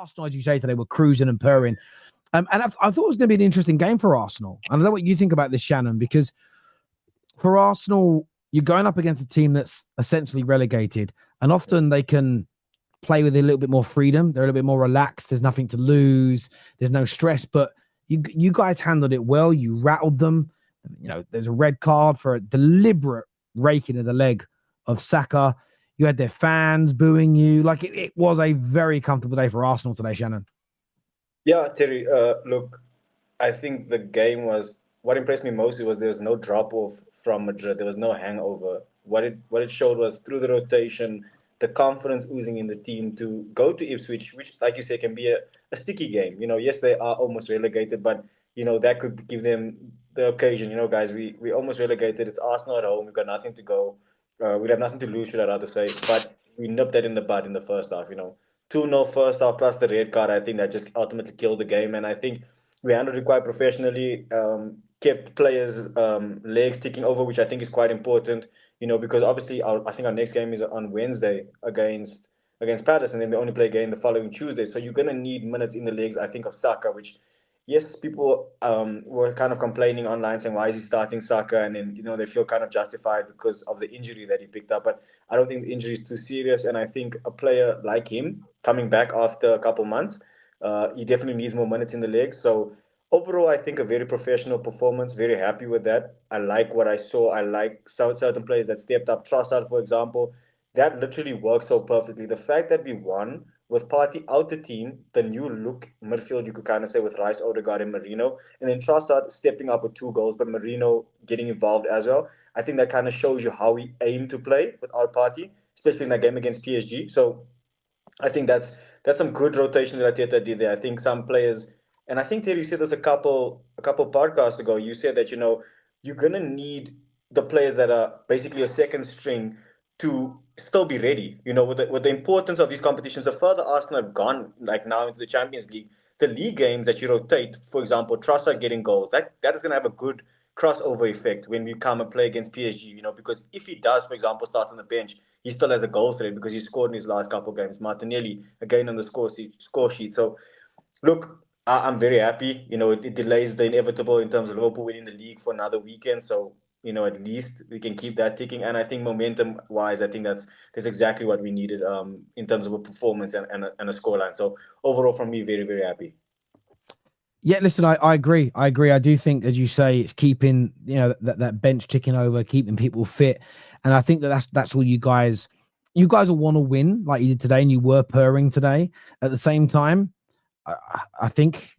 Arsenal, as you say today, were cruising and purring. And I thought it was going to be an interesting game for Arsenal. And I don't know what you think about this, Shannon, because for Arsenal, you're going up against a team that's essentially relegated, and often they can play with a little bit more freedom. They're a little bit more relaxed. There's nothing to lose. There's no stress. But you guys handled it well. You rattled them. You know, there's a red card for a deliberate raking of the leg of Saka. You had their fans booing you. Like it was a very comfortable day for Arsenal today, Shannon. Yeah, Terry, look, I think the game was what impressed me mostly was there was no drop off from Madrid. There was no hangover. What it showed was through the rotation, the confidence oozing in the team to go to Ipswich, which, like you say, can be a sticky game. You know, yes, they are almost relegated, but you know that could give them the occasion. You know, guys, we almost relegated. It's Arsenal at home. We've got nothing to go. We'd have nothing to lose, should I rather say. But we nipped that in the bud in the first half. You know, 2-0 first half plus the red card. I think that just ultimately killed the game, and I think we handled it quite professionally. Kept players' legs ticking over, which I think is quite important. You know, because obviously I think our next game is on Wednesday against Palace, and then we only play again the following Tuesday. So you're gonna need minutes in the legs, I think, of Saka, which yes, people were kind of complaining online saying why is he starting Saka, and then you know they feel kind of justified because of the injury that he picked up. But I don't think the injury is too serious, and I think a player like him coming back after a couple months, he definitely needs more minutes in the legs. So overall, I think a very professional performance. Very happy with that. I like what I saw. I like certain players that stepped up. Trossard, for example, that literally worked so perfectly. The fact that we won with Party out the team, the new look midfield, you could kind of say, with Rice, Odegaard, and Marino, and then Trossard stepping up with 2 goals, but Marino getting involved as well. I think that kind of shows you how we aim to play with our party, especially in that game against PSG. So I think that's some good rotation that Arteta did there. I think some players, and I think Terry, you said this a couple podcasts ago. You said that you're gonna need the players that are basically your second string to still be ready. You know, with the importance of these competitions, the further Arsenal have gone, like now into the Champions League, the league games that you rotate, for example, Trossard getting goals, that is gonna have a good crossover effect when we come and play against PSG. You know, because if he does, for example, start on the bench, he still has a goal threat because he scored in his last couple of games. Martinelli again on the score sheet. So look, I'm very happy. You know, it delays the inevitable in terms of Liverpool winning the league for another weekend. So you know, at least we can keep that ticking. And I think momentum wise, I think that's exactly what we needed in terms of a performance and a scoreline. So overall, from me, very very happy. Yeah, listen, I agree. I agree. I do think, as you say, it's keeping that bench ticking over, keeping people fit, and I think that's all you guys will want to win like you did today, and you were purring today. At the same time, I think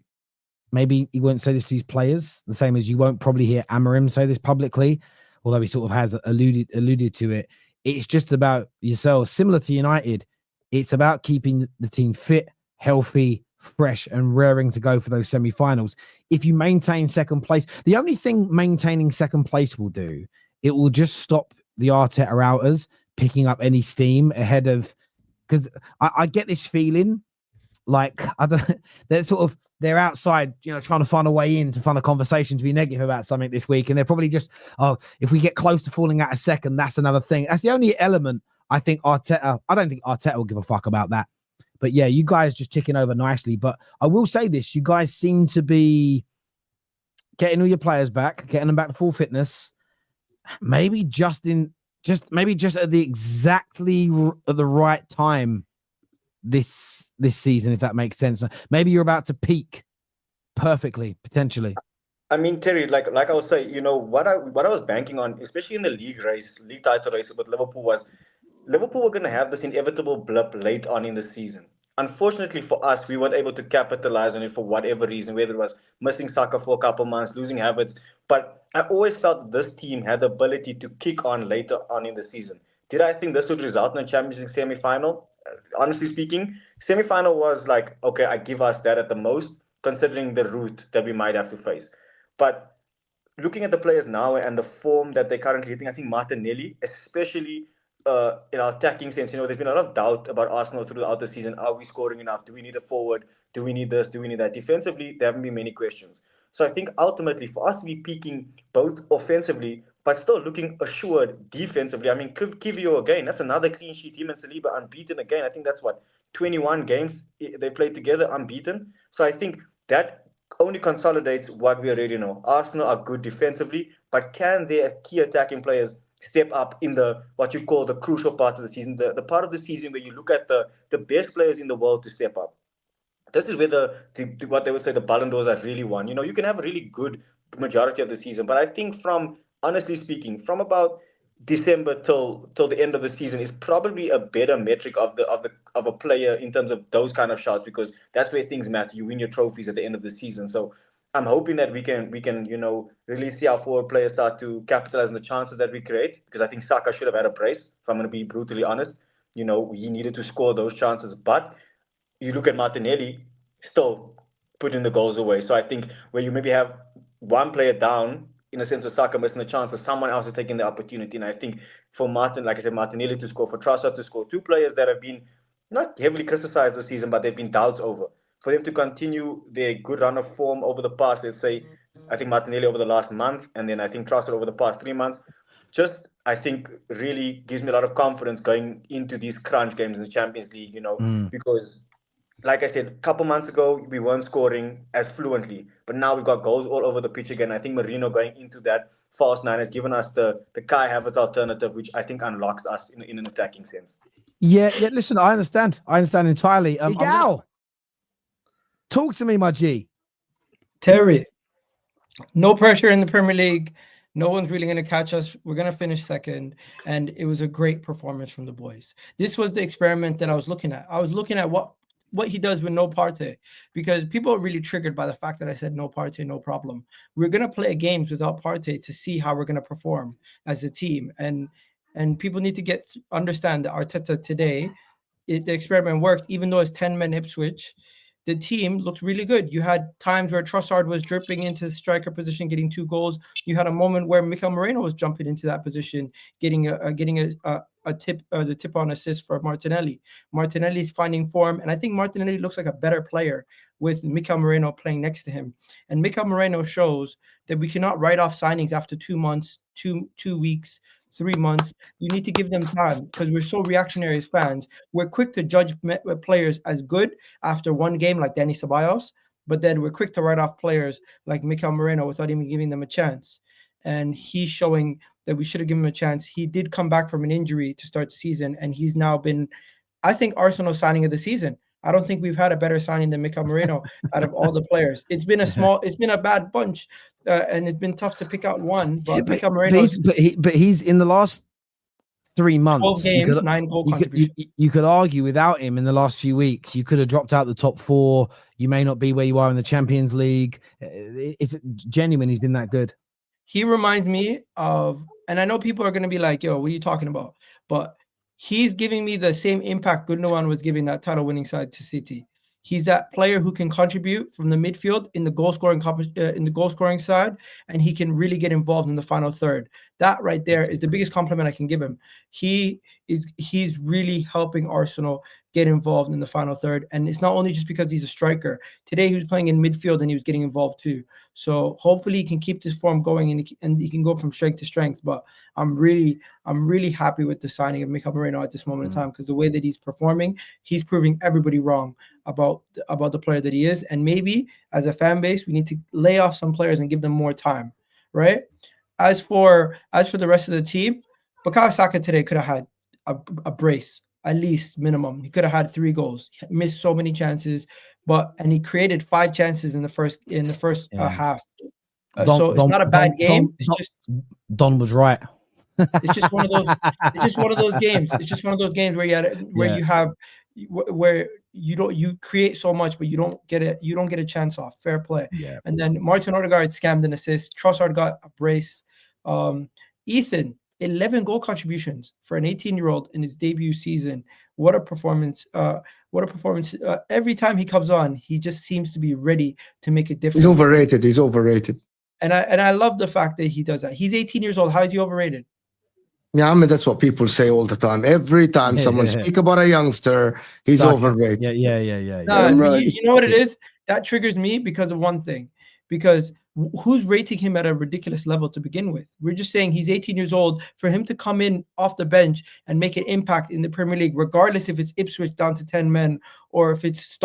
maybe he won't say this to his players, the same as you won't probably hear Amorim say this publicly, although he sort of has alluded to it. It's just about yourselves, similar to United. It's about keeping the team fit, healthy, fresh, and raring to go for those semi-finals. If you maintain second place, the only thing maintaining second place will do, it will just stop the Arteta outers picking up any steam ahead of, because I get this feeling like they're outside, trying to find a way in to find a conversation to be negative about something this week, and they're probably just, if we get close to falling out a second, that's another thing. That's the only element I think Arteta. I don't think Arteta will give a fuck about that. But yeah, you guys just ticking over nicely. But I will say this: you guys seem to be getting all your players back, getting them back to full fitness. Maybe just at the right time this season, if that makes sense. Maybe you're about to peak perfectly, potentially. I mean, Terry, like I was saying, what I was banking on, especially in the league title race with Liverpool, was Liverpool were going to have this inevitable blip late on in the season. Unfortunately for us, we weren't able to capitalize on it for whatever reason, whether it was missing Saka for a couple months, losing habits. But I always felt this team had the ability to kick on later on in the season. Did I think this would result in a Champions League semi-final? Honestly speaking, semi-final was like, okay, I give us that at the most, considering the route that we might have to face. But looking at the players now and the form that they're currently hitting, I think Martinelli, especially in our attacking sense, there's been a lot of doubt about Arsenal throughout the season. Are we scoring enough? Do we need a forward? Do we need this? Do we need that? Defensively, there haven't been many questions. So I think ultimately for us to be peaking both offensively, but still looking assured defensively. I mean, Kivio again, that's another clean sheet. Him and Saliba unbeaten again. I think that's what 21 games they played together unbeaten. So I think that only consolidates what we already know. Arsenal are good defensively, but can their key attacking players step up in the what you call the crucial part of the season, the part of the season where you look at the best players in the world to step up? This is where what they would say the Ballon d'Ors are really won. You know, you can have a really good majority of the season, but I think from honestly speaking, from about December till the end of the season is probably a better metric of a player in terms of those kind of shots, because that's where things matter. You win your trophies at the end of the season. So I'm hoping that we can really see our forward players start to capitalize on the chances that we create, because I think Saka should have had a brace. If I'm going to be brutally honest, he needed to score those chances, but you look at Martinelli still putting the goals away. So I think where you maybe have one player down in a sense of Saka missing a chance, or someone else is taking the opportunity. And I think for Martin, like I said, Martinelli to score, for Trossard to score, two players that have been not heavily criticized this season, but they've been doubts over. For them to continue their good run of form over the past, let's say, I think Martinelli over the last month, and then I think Trossard over the past 3 months, just I think really gives me a lot of confidence going into these crunch games in the Champions League, because like I said, a couple months ago, we weren't scoring as fluently, but now we've got goals all over the pitch again. I think Marino going into that false nine has given us the Kai Havertz alternative, which I think unlocks us in an attacking sense. Yeah. Listen, I understand. I understand entirely. Igal, talk to me, my G. Terry, no pressure in the Premier League. No one's really going to catch us. We're going to finish second. And it was a great performance from the boys. This was the experiment that I was looking at. I was looking at what he does with no Partey, because people are really triggered by the fact that I said no Partey, no problem. We're going to play games without Partey to see how we're going to perform as a team. And people need to understand that Arteta today, the experiment worked, even though it's 10-men Ipswich. The team looked really good. You had times where Trossard was dripping into the striker position, getting 2 goals. You had a moment where Mikel Moreno was jumping into that position, getting a tip on assist for Martinelli. Martinelli's finding form, and I think Martinelli looks like a better player with Mikel Moreno playing next to him. And Mikel Moreno shows that we cannot write off signings after 2 months, 2 weeks, 3 months. You need to give them time, because we're so reactionary as fans. We're quick to judge players as good after one game, like Dani Ceballos, but then we're quick to write off players like Mikel Moreno without even giving them a chance. And he's showing that we should have given him a chance. He did come back from an injury to start the season, and he's now been, I think, Arsenal's signing of the season. I don't think we've had a better signing than Mikel Moreno out of all the players. It's been a bad bunch, and it's been tough to pick out one. But Mikel Moreno, but he's in the last 3 months. 12 games, 9 goal contributions. You could argue without him in the last few weeks, you could have dropped out the top 4. You may not be where you are in the Champions League. Is it genuine? He's been that good. He reminds me of, and I know people are going to be like, yo, what are you talking about? But he's giving me the same impact Gundogan was giving that title-winning side to City. He's that player who can contribute from the midfield in the goal scoring side, and he can really get involved in the final third. That right there is the biggest compliment I can give him. He's really helping Arsenal get involved in the final third, and it's not only just because he's a striker. Today he was playing in midfield and he was getting involved too. So hopefully he can keep this form going, and he can go from strength to strength. But I'm really happy with the signing of Mikel Moreno at this moment in time, because the way that he's performing, he's proving everybody wrong about the player that he is. And maybe as a fan base, we need to lay off some players and give them more time, right? As for the rest of the team, Bukayo Saka today could have had a brace, at least minimum. He could have had 3 goals. He missed so many chances, and he created 5 chances in the first half. So it's not a bad game. Don was right. It's just one of those. It's just one of those games. It's just one of those games where you create so much, but you don't get it. You don't get a chance off. Fair play. Yeah. And then Martin Odegaard scammed an assist. Trossard got a brace. Ethan, 11 goal contributions for an 18-year-old in his debut season. What a performance. Every time he comes on, he just seems to be ready to make a difference. He's overrated. And I love the fact that he does that. He's 18 years old. How is he overrated? Yeah, I mean, that's what people say all the time. Every time someone speak about a youngster, he's overrated. Yeah. You know what it is? That triggers me because of one thing. because who's rating him at a ridiculous level to begin with? We're just saying he's 18 years old. For him to come in off the bench and make an impact in the Premier League, regardless if it's Ipswich down to 10 men or if it's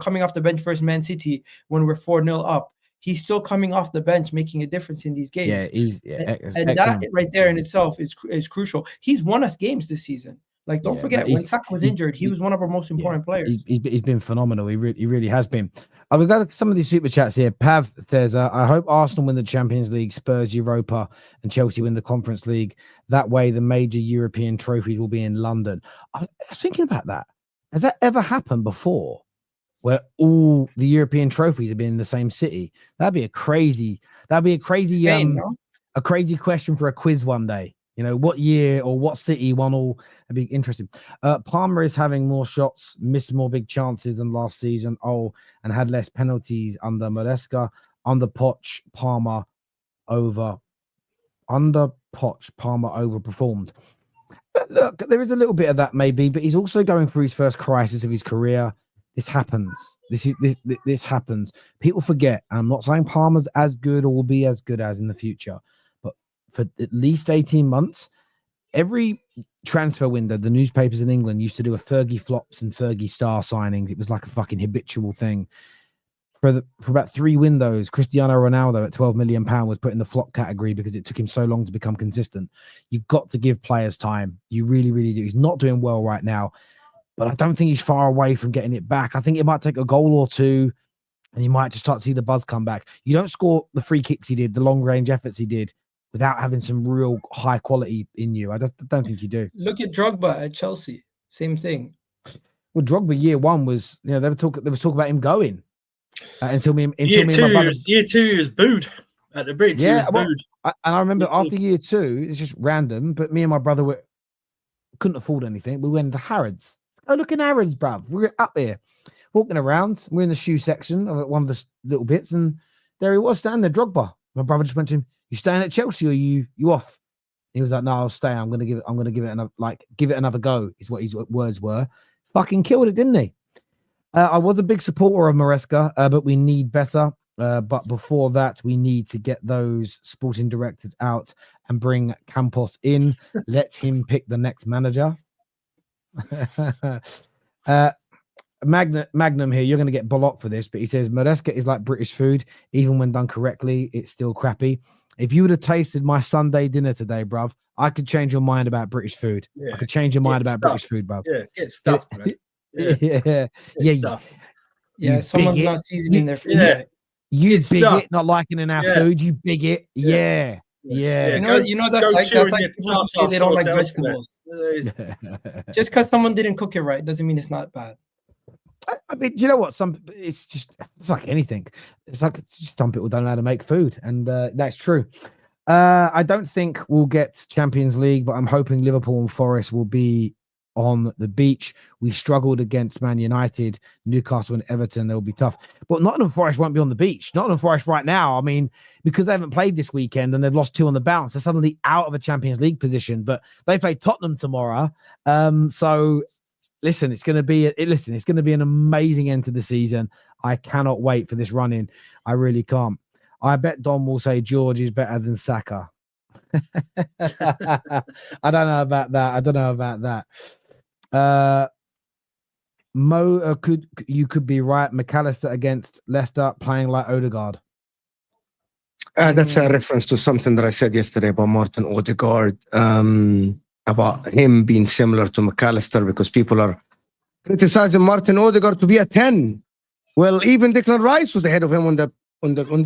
coming off the bench versus Man City when we're 4-0 up, he's still coming off the bench making a difference in these games. And that right there in itself is crucial. He's won us games this season. Like, don't forget, when Saka was injured, he was one of our most important players. He's been phenomenal. He really has been. We've got some of these super chats here. Pav says, I hope Arsenal win the Champions League, Spurs Europa, and Chelsea win the Conference League. That way, the major European trophies will be in London. I was thinking about that. Has that ever happened before, where all the European trophies have been in the same city? That'd be a crazy Spain, no? a crazy question for a quiz one day. You know, what year or what city won all? That'd be interesting. Palmer is having more shots, missed more big chances than last season. And had less penalties under Maresca. Under Poch, Palmer overperformed. Look, there is a little bit of that maybe, but he's also going through his first crisis of his career. This happens. This happens. People forget. I'm not saying Palmer's as good or will be as good as in the future, but for at least 18 months, every transfer window, the newspapers in England used to do a Fergie flops and Fergie star signings. It was like a fucking habitual thing. For about 3 windows, Cristiano Ronaldo at £12 million was put in the flop category because it took him so long to become consistent. You've got to give players time. You really, really do. He's not doing well right now, but I don't think he's far away from getting it back. I think it might take a goal or two, and you might just start to see the buzz come back. You don't score the free kicks he did, the long-range efforts he did, without having some real high quality in you. I don't think you do. Look at Drogba at Chelsea. Same thing. Well, Drogba year one was, there was talk about him going until me and my brother. Year 2 was booed at the bridge. Yeah, booed. And I remember after year 2, it's just random, but me and my brother couldn't afford anything. We went to Harrods. Oh, look at Harrods, bruv. We're up there walking around. We're in the shoe section of one of the little bits, and there he was standing there, Drogba. My brother just went to him, "You staying at Chelsea or you off?" He was like, "No, I'll stay. I'm gonna give it another go," is what his words were. Fucking killed it, didn't he? I was a big supporter of Maresca, but we need better. But before that, we need to get those sporting directors out and bring Campos in. Let him pick the next manager. Magnum here, you're going to get blocked for this, but he says Maresca is like British food. Even when done correctly, it's still crappy. If you would have tasted my Sunday dinner today, bruv, I could change your mind about British food. Yeah. I could change your mind about British food, bruv. Yeah, get stuffed, man. Yeah, someone's not seasoning their food. Yeah. You bigot, not liking in our food. You bigot. Yeah. You know that's like people say they don't like vegetables. Just because someone didn't cook it right doesn't mean it's not bad. I mean, you know what? It's like anything. It's just some people don't know how to make food, and that's true. I don't think we'll get Champions League, but I'm hoping Liverpool and Forest will be on the beach. We struggled against Man United, Newcastle and Everton. They'll be tough. But Nottingham Forest won't be on the beach. Nottingham Forest right now, I mean, because they haven't played this weekend and they've lost 2 on the bounce, they're suddenly out of a Champions League position. But they play Tottenham tomorrow. So listen, it's going to be an amazing end to the season. I cannot wait for this run-in. I really can't. I bet Don will say George is better than Saka. I don't know about that. Mo, could be right. McAllister against Leicester playing like Odegaard. That's a reference to something that I said yesterday about Martin Odegaard, about him being similar to McAllister, because people are criticizing Martin Odegaard to be a 10. Well, even Declan Rice was ahead of him on the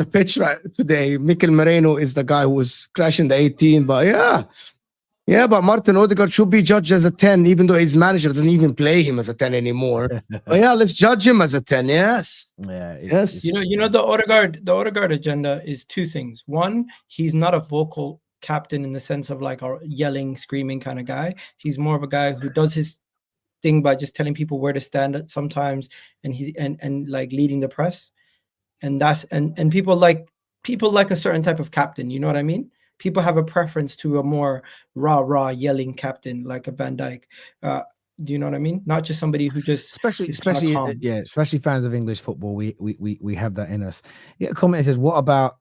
pitch right today. Mikel Marino is the guy who was crashing the 18, but but Martin Odegaard should be judged as a 10, even though his manager doesn't even play him as a 10 anymore. But let's judge him as a 10. Yes. Yeah. Yes. You know, the Odegaard agenda is 2 things. One, he's not a vocal captain in the sense of like a yelling, screaming kind of guy. He's more of a guy who does his thing by just telling people where to stand at sometimes, and like leading the press. And that's and people like a certain type of captain, you know what I mean? People have a preference to a more rah yelling captain like a Van Dijk. Do you know what I mean? Not just somebody who just especially is kinda calm. especially fans of English football. We have that in us. Yeah, a comment says, what about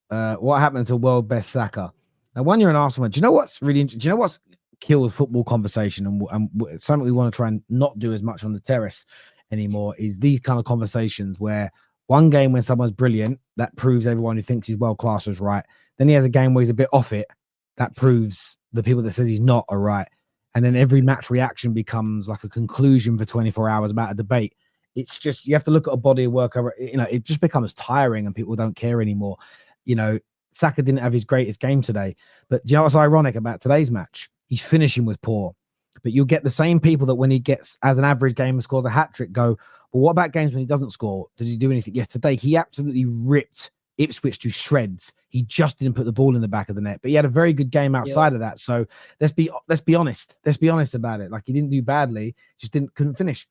what happened to world best Saka? Now, when you're an Arsenal, do you know what's really? Do you know what's kills football conversation and something we want to try and not do as much on the terrace anymore is these kind of conversations where one game when someone's brilliant, that proves everyone who thinks he's world class is right. Then he has a game where he's a bit off it, that proves the people that says he's not are right. And then every match reaction becomes like a conclusion for 24 hours about a debate. It's just, you have to look at a body of work. You know, it just becomes tiring and people don't care anymore. You know, Saka didn't have his greatest game today, but do you know what's ironic about today's match? His finishing was poor, but you'll get the same people that when he gets as an average game and scores a hat trick go, well, what about games when he doesn't score? Did he do anything? Yes, today he absolutely ripped Ipswich to shreds. He just didn't put the ball in the back of the net, but he had a very good game outside of that. So let's be honest. Let's be honest about it. Like, he didn't do badly, just couldn't finish.